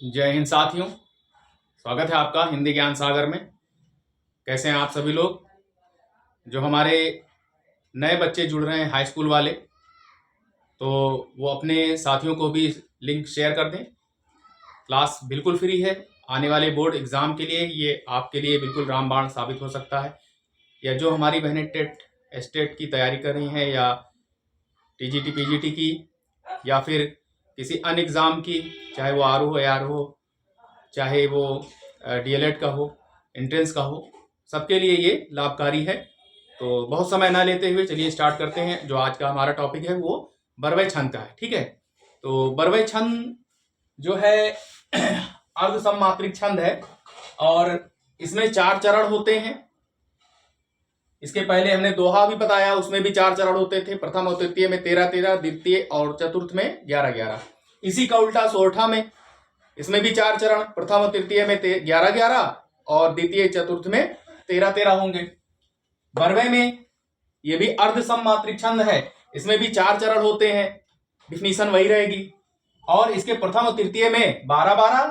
जय हिंद साथियों। स्वागत है आपका हिंदी ज्ञान सागर में। कैसे हैं आप सभी लोग? जो हमारे नए बच्चे जुड़ रहे हैं हाई स्कूल वाले, तो वो अपने साथियों को भी लिंक शेयर कर दें। क्लास बिल्कुल फ्री है। आने वाले बोर्ड एग्ज़ाम के लिए ये आपके लिए बिल्कुल रामबाण साबित हो सकता है। या जो हमारी बहनें टेट स्टेट की तैयारी कर रही हैं, या टीजीटी पीजीटी की, या फिर किसी अन्य एग्ज़ाम की, चाहे वो आर हो AR हो, चाहे वो डीएलएड का हो, एंट्रेंस का हो, सबके लिए ये लाभकारी है। तो बहुत समय ना लेते हुए चलिए स्टार्ट करते हैं। जो आज का हमारा टॉपिक है वो बरवय छंद का है। ठीक है, तो बरवय छंद जो है अर्ध सममात्रिक छंद है और इसमें 4 चरण होते हैं। इसके पहले हमने दोहा भी बताया, उसमें भी 4 चरण होते थे। प्रथम और तृतीय में 13-13, द्वितीय और चतुर्थ में 11-11। इसी का उल्टा सोरठा में, इसमें भी 4 चरण, प्रथम और तृतीय में 11-11 और द्वितीय चतुर्थ में 13-13 होंगे। बरवय में ये भी अर्ध सममात्रिक छंद है, इसमें भी 4 चरण होते हैं। डिफिनीशन वही रहेगी। और इसके प्रथम और तृतीय में 12-12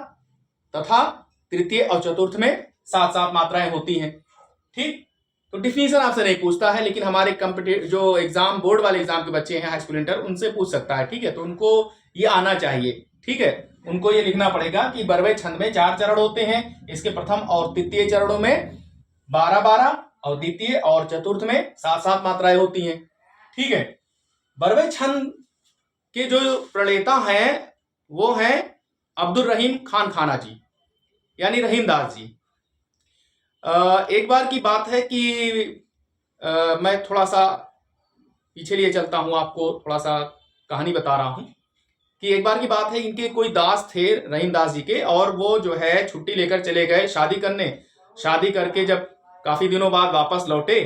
तथा तृतीय और चतुर्थ में 7-7 मात्राएं होती हैं। ठीक, तो डिफिनीशन आपसे नहीं पूछता है, लेकिन हमारे जो एग्जाम बोर्ड वाले एग्जाम के बच्चे हैं हाई स्कूल इंटर, उनसे पूछ सकता है। ठीक है, तो उनको ये आना चाहिए। ठीक है, उनको ये लिखना पड़ेगा कि बरवय छंद में 4 चरण होते हैं। इसके प्रथम और तृतीय चरणों में 12-12 और द्वितीय और चतुर्थ में 7-7 मात्राएं होती हैं। ठीक है, बरवय छंद के जो प्रणेता हैं वो हैं अब्दुल रहीम खान खाना जी, यानी रहीमदास जी। एक बार की बात है कि मैं थोड़ा सा पीछे लिए चलता हूँ, आपको थोड़ा सा कहानी बता रहा हूँ कि एक बार की बात है, इनके कोई दास थे रहीमदास जी के, और वो जो है छुट्टी लेकर चले गए शादी करने। शादी करके जब काफी दिनों बाद वापस लौटे,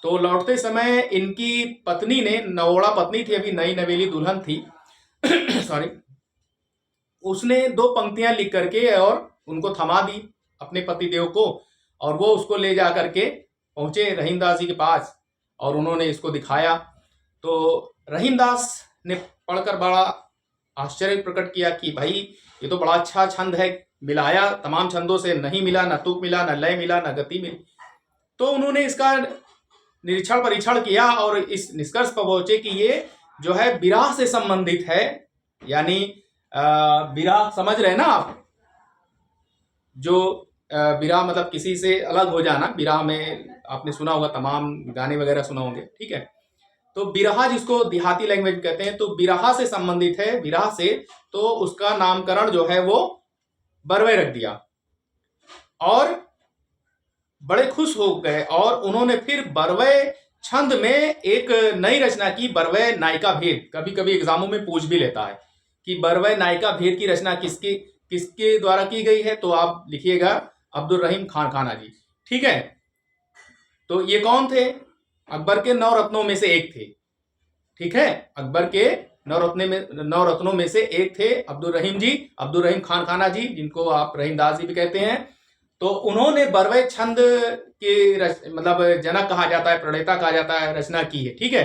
तो लौटते समय इनकी पत्नी ने, नवोड़ा पत्नी थी, अभी नई नवेली दुल्हन थी सॉरी, उसने 2 पंक्तियां लिख करके और उनको थमा दी अपने पतिदेव को, और वो उसको ले जा करके पहुंचे रहीमदास जी के पास और उन्होंने इसको दिखाया। तो रहीमदास ने पढ़कर बड़ा आश्चर्य प्रकट किया कि भाई ये तो बड़ा अच्छा छंद है, मिलाया तमाम छंदों से, नहीं मिला, न तुक मिला, न लय मिला, न गति मिली। तो उन्होंने इसका निरीक्षण परीक्षण किया और इस निष्कर्ष पर पहुंचे कि ये जो है विरह से संबंधित है। यानी विरह समझ रहे ना आप, जो विरह मतलब किसी से अलग हो जाना। विरह में आपने सुना होगा, तमाम गाने वगैरह सुना होंगे। ठीक है, तो बिरहा जिसको देहाती लैंग्वेज कहते हैं, तो बिरहा से संबंधित है, विरह से, तो उसका नामकरण जो है वो बरवय रख दिया और बड़े खुश हो गए। और उन्होंने फिर बरवय छंद में एक नई रचना की, बरवय नायिका भेद। कभी कभी एग्जामों में पूछ भी लेता है कि बरवय नायिका भेद की रचना किसके द्वारा की गई है, तो आप लिखिएगा अब्दुल रहीम खान खाना जी। ठीक है, तो ये कौन थे? अकबर के 9 रत्नों में से एक थे। ठीक है, अकबर के 9 रत्नों में से एक थे अब्दुल रहीम जी, अब्दुल रहीम खान खाना जी, जिनको आप रहीमदास जी भी कहते हैं। तो उन्होंने बरवय छंद के मतलब जनक कहा जाता है, प्रणेता कहा जाता है, रचना की है। ठीक है,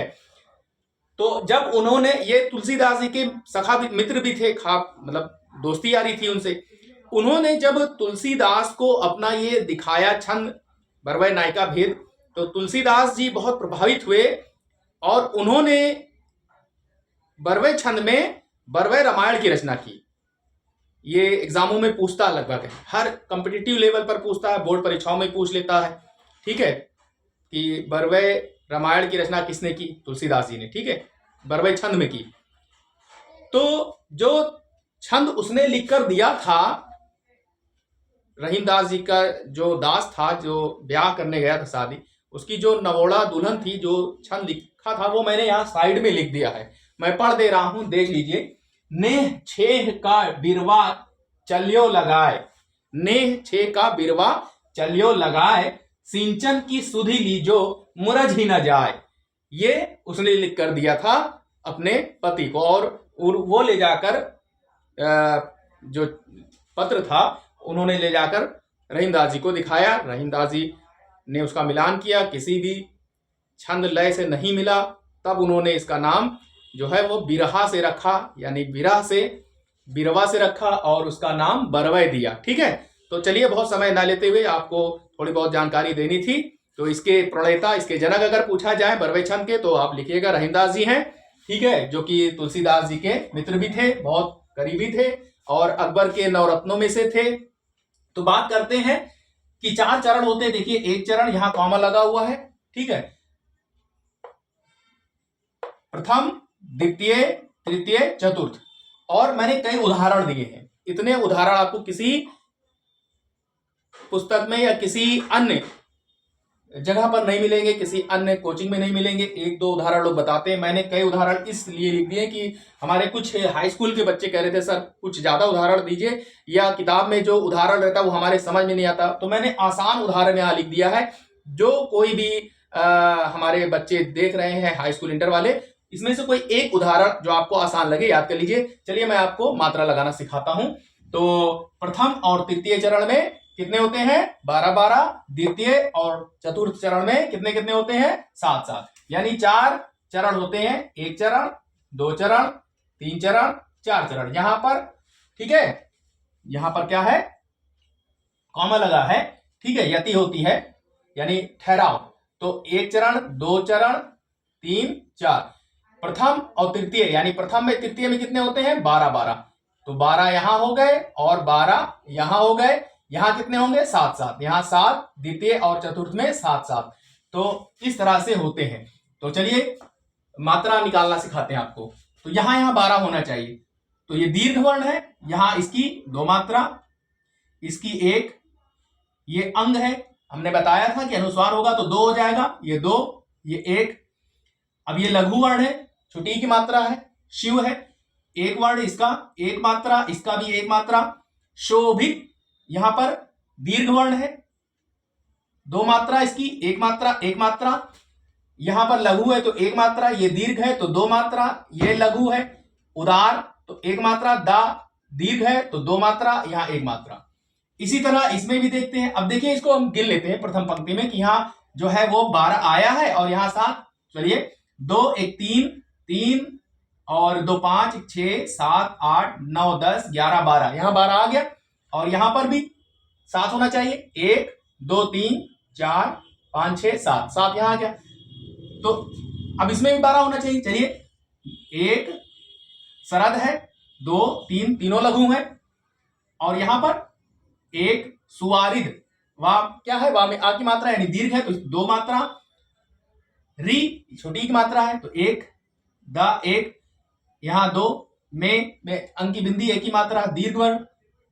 तो जब उन्होंने, ये तुलसीदास जी के सखा भी, मित्र भी थे, मतलब दोस्ती यारी थी उनसे। उन्होंने जब तुलसीदास को अपना ये दिखाया छंद बरवय नायिका भेद, तो तुलसीदास जी बहुत प्रभावित हुए और उन्होंने बरवय छंद में बरवय रामायण की रचना की। ये एग्जामों में पूछता लगभग है, हर कॉम्पिटिटिव लेवल पर पूछता है, बोर्ड परीक्षाओं में पूछ लेता है। ठीक है, कि बरवय रामायण की रचना किसने की? तुलसीदास जी ने। ठीक है, बरवय छंद में की। तो जो छंद उसने लिखकर दिया था, रहीमदास जी का जो दास था, जो ब्याह करने गया था शादी, उसकी जो नवोड़ा दुल्हन थी, जो छंद लिखा था, वो मैंने यहाँ साइड में लिख दिया है, मैं पढ़ दे रहा हूं, देख लीजिए। नेह छेह का बिरवा चलियो लगाए, नेह छेह का बिरवा चलियो लगाए, सिंचन की सुधि लीजो मुरझ ही न जाए। ये उसने लिख कर दिया था अपने पति को, और वो ले जाकर जो पत्र था उन्होंने ले जाकर रहीमदास जी को दिखाया। रहीमदास जी ने उसका मिलान किया, किसी भी छंद लय से नहीं मिला। तब उन्होंने इसका नाम जो है वो बिरहा से रखा, यानी विरह से बिरवा से रखा और उसका नाम बरवय दिया। ठीक है, तो चलिए बहुत समय ना लेते हुए आपको थोड़ी बहुत जानकारी देनी थी। तो इसके प्रणेता, इसके जनक अगर पूछा जाए बरवय छंद के, तो आप लिखिएगा रहीमदास जी हैं। ठीक है, जो कि तुलसीदास जी के मित्र भी थे, बहुत करीबी थे और अकबर के नवरत्नों में से थे। तो बात करते हैं कि 4 चरण होते हैं। देखिए, एक चरण यहां कॉमा लगा हुआ है। ठीक है, प्रथम, द्वितीय, तृतीय, चतुर्थ। और मैंने कई उदाहरण दिए हैं। इतने उदाहरण आपको किसी पुस्तक में या किसी अन्य जगह पर नहीं मिलेंगे, किसी अन्य कोचिंग में नहीं मिलेंगे। एक दो उदाहरण लोग बताते हैं, मैंने कई उदाहरण इसलिए लिख दिए कि हमारे कुछ हाई स्कूल के बच्चे कह रहे थे सर कुछ ज्यादा उदाहरण दीजिए, या किताब में जो उदाहरण रहता है वो हमारे समझ में नहीं आता। तो मैंने आसान उदाहरण यहाँ लिख दिया है। जो कोई भी हमारे बच्चे देख रहे हैं हाई स्कूल इंटर वाले, इसमें से कोई एक उदाहरण जो आपको आसान लगे याद कर लीजिए। चलिए मैं आपको मात्रा लगाना सिखाता हूं। तो प्रथम और तृतीय चरण में कितने होते हैं? 12-12। द्वितीय और चतुर्थ चरण में कितने कितने होते हैं? 7-7। यानी 4 चरण होते हैं। 1 चरण, 2 चरण, 3 चरण, 4 चरण यहां पर। ठीक है, यहां पर क्या है? कॉमा लगा है। ठीक है, यति होती है यानी ठहराव। तो 1 चरण, 2 चरण, 3, 4। प्रथम और तृतीय यानी प्रथम में तृतीय में कितने होते हैं? 12-12। तो 12 यहां हो गए और 12 यहां हो गए। यहां कितने होंगे? 7-7। यहां 7, द्वितीय और चतुर्थ में 7-7। तो इस तरह से होते हैं। तो चलिए मात्रा निकालना सिखाते हैं आपको। तो यहां यहां 12 होना चाहिए। तो ये दीर्घ वर्ण है, यहां इसकी 2 मात्रा, इसकी 1, ये अंग है। हमने बताया था कि अनुस्वार होगा तो 2 हो जाएगा। ये 2, ये 1। अब ये लघु वर्ण है, छुट्टी की मात्रा है, शिव है। 1 वर्ण इसका 1 मात्रा, इसका भी 1 मात्रा। शोभित यहां पर दीर्घ वर्ण है, 2 मात्रा इसकी, 1 मात्रा, 1 मात्रा। यहां पर लघु है तो 1 मात्रा, ये दीर्घ है तो 2 मात्रा, ये लघु है। उदार तो 1 मात्रा, दा दीर्घ है तो 2 मात्रा, यहां 1 मात्रा। इसी तरह इसमें भी देखते हैं। अब देखिए इसको हम गिन लेते हैं प्रथम पंक्ति में कि यहां जो है वो 12 आया है और यहां 7। चलिए 2, 1, 3, 3 और 2, 5, 6, 7, 8, 9, 10, 11, 12। यहां 12 आ गया और यहां पर भी 7 होना चाहिए। 1, 2, 3, 4, 5, 6, 7, 7 यहां आ गया। तो अब इसमें भी 12 होना चाहिए। चलिए 1 सरद है, 2, 3 तीनों लघु है और यहां पर 1 सुवारिद, वाह क्या है? वाह में आ की मात्रा यानी दीर्घ है तो 2 मात्रा। री छोटी की मात्रा है तो 1, द 1, यहां 2 में अंक की बिंदी 1 की मात्रा, दीर्घ वर्ण।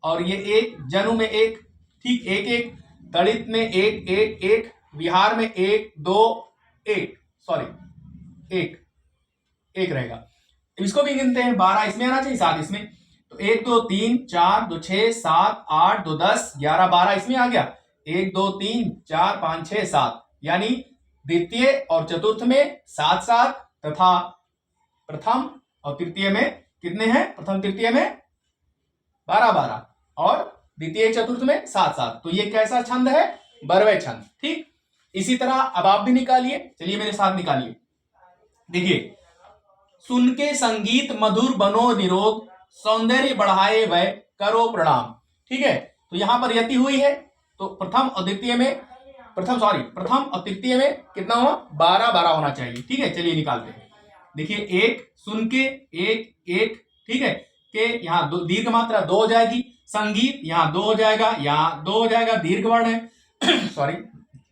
और ये 1 जनु में 1, ठीक 1 1, तड़ित में 1 1 1, विहार में 1 2 1, सॉरी 1 1 रहेगा। इसको भी गिनते हैं। 12 इसमें आना चाहिए, 7 इसमें। तो 1 2 3 4 2 6 7 8 2 10 11 12 इसमें आ गया। 1 2 3 4 5 6 7 यानी द्वितीय और चतुर्थ में 7-7 तथा प्रथम और तृतीय में कितने हैं? प्रथम तृतीय में 12-12 और द्वितीय चतुर्थ में 7-7। तो ये कैसा छंद है? बरवय छंद। ठीक, इसी तरह अब आप भी निकालिए। चलिए मेरे साथ निकालिए। देखिए, सुन के संगीत मधुर बनो निरोग, सौंदर्य बढ़ाए वह करो प्रणाम। ठीक है, तो यहां पर यति हुई है तो प्रथम और द्वितीय में प्रथम और तृतीय में कितना हुआ? 12-12 होना चाहिए। ठीक है, चलिए निकालते हैं। देखिए 1 सुन के 1 1, ठीक है, के यहां दीर्घ मात्रा 2 हो जाएगी। संगीत यहां 2 हो जाएगा, यहां 2 हो जाएगा, दीर्घ वर्ण है सॉरी,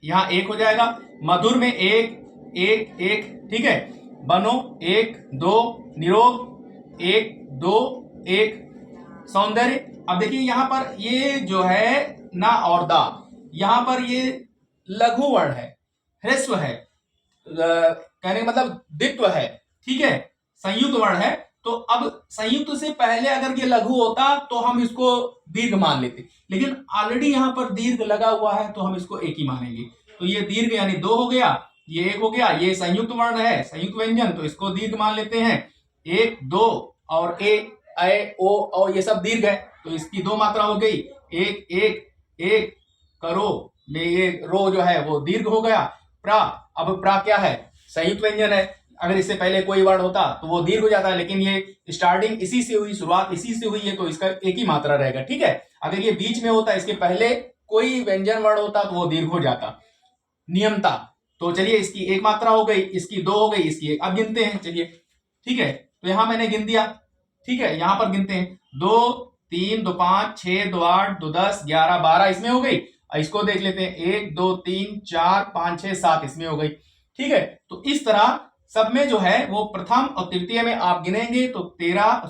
यहां 1 हो जाएगा। मधुर में 1 1 1, ठीक है। बनो 1 2, निरोग 1 2 1, सौंदर्य। अब देखिए यहां पर ये जो है ना और दा, यहां पर ये लघु वर्ण है, ह्रस्व है, कहने का मतलब द्वित्व है। ठीक है, संयुक्त वर्ण है। तो अब संयुक्त से पहले अगर ये लघु होता तो हम इसको दीर्घ मान लेते, लेकिन ऑलरेडी यहां पर दीर्घ लगा हुआ है तो हम इसको एक ही मानेंगे। तो ये दीर्घ यानी 2 हो गया, ये 1 हो गया। ये संयुक्त वर्ण है, संयुक्त व्यंजन, तो इसको दीर्घ मान लेते हैं। 1 2 और ए ओ और ये सब दीर्घ है तो इसकी 2 मात्रा हो गई। 1 1 1 करो में ये रो जो है वो दीर्घ हो गया। प्रा, अब प्रा क्या है? संयुक्त व्यंजन है। अगर इससे पहले कोई वर्ण होता तो वो दीर्घ हो जाता है, लेकिन ये स्टार्टिंग इसी से हुई, शुरुआत इसी से हुई है, तो इसका एक ही मात्रा रहेगा। ठीक है, अगर ये बीच में होता, इसके पहले कोई व्यंजन वर्ण होता तो वो दीर्घ हो जाता नियमता। तो चलिए, इसकी एक मात्रा हो गई, इसकी दो हो गई, इसकी एक। अब गिनते हैं, चलिए। ठीक है, तो यहां मैंने गिन दिया। ठीक है, यहां पर गिनते हैं, 2 3 2 5 6 2 8 2 10 11 12 इसमें हो गई। इसको देख लेते हैं, 1 2 3 4 5 6 7 इसमें हो गई। ठीक है, तो इस तरह सब में जो है वो प्रथम और तृतीय में आप गिनेंगे तो 12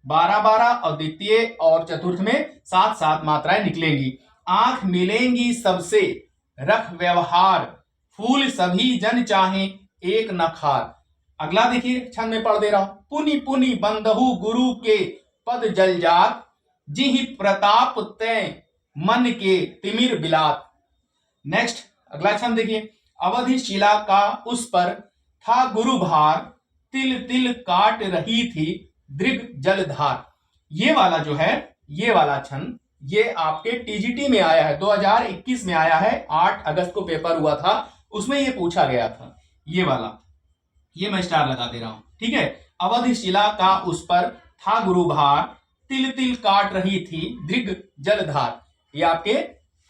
12 और द्वितीय और चतुर्थ में 7 7 मात्राएं निकलेंगी। आंख मिलेंगी सबसे रख व्यवहार, फूल सभी जन चाहे एक न खार। अगला देखिए, छंद में पढ़ दे रहा हूं, पुनि पुनि बंदहु गुरु के पद जल जात, जिहि प्रताप तय मन के तिमिर बिलात। नेक्स्ट अगला छंद देखिए, अवधि शिला का उस पर था गुरु भार, तिल तिल काट रही थी दृग जलधार। ये वाला जो है, ये वाला छंद, ये आपके टीजीटी में आया है, 2021 में आया है, 8 अगस्त को पेपर हुआ था, उसमें ये पूछा गया था। ये वाला, ये मैं स्टार लगा दे रहा हूं। ठीक है, अवधि शिला का उस पर था गुरु भार, तिल तिल काट रही थी दृग जलधार। ये आपके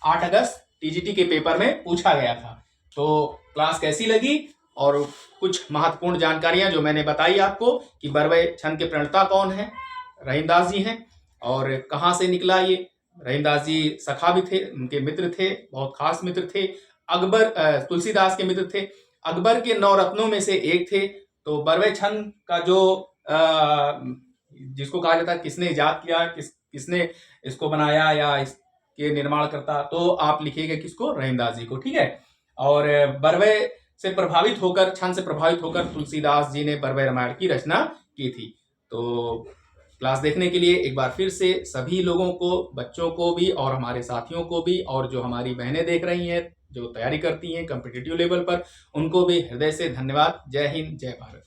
8 अगस्त टीजीटी के पेपर में पूछा गया था। तो क्लास कैसी लगी, और कुछ महत्वपूर्ण जानकारियां जो मैंने बताई आपको कि बरवय छंद के प्रणेता कौन है, रहीमदास जी हैं, और कहां से निकला ये। रहीमदास जी सखा भी थे, उनके मित्र थे, बहुत खास मित्र थे। अकबर तुलसीदास के मित्र थे, अकबर के 9 रत्नों में से एक थे। तो बरवय छंद का जो जिसको कहा जाता है किसने इजाद किया, किसने इसको बनाया या इसके निर्माण करता, तो आप लिखिएगा किसको, रहीमदास जी को। ठीक है, और बरवय से प्रभावित होकर, छंद से प्रभावित होकर तुलसीदास जी ने बरवय रामायण की रचना की थी। तो क्लास देखने के लिए एक बार फिर से सभी लोगों को, बच्चों को भी और हमारे साथियों को भी, और जो हमारी बहनें देख रही हैं जो तैयारी करती हैं कॉम्पिटिटिव लेवल पर, उनको भी हृदय से धन्यवाद। जय हिंद, जय भारत।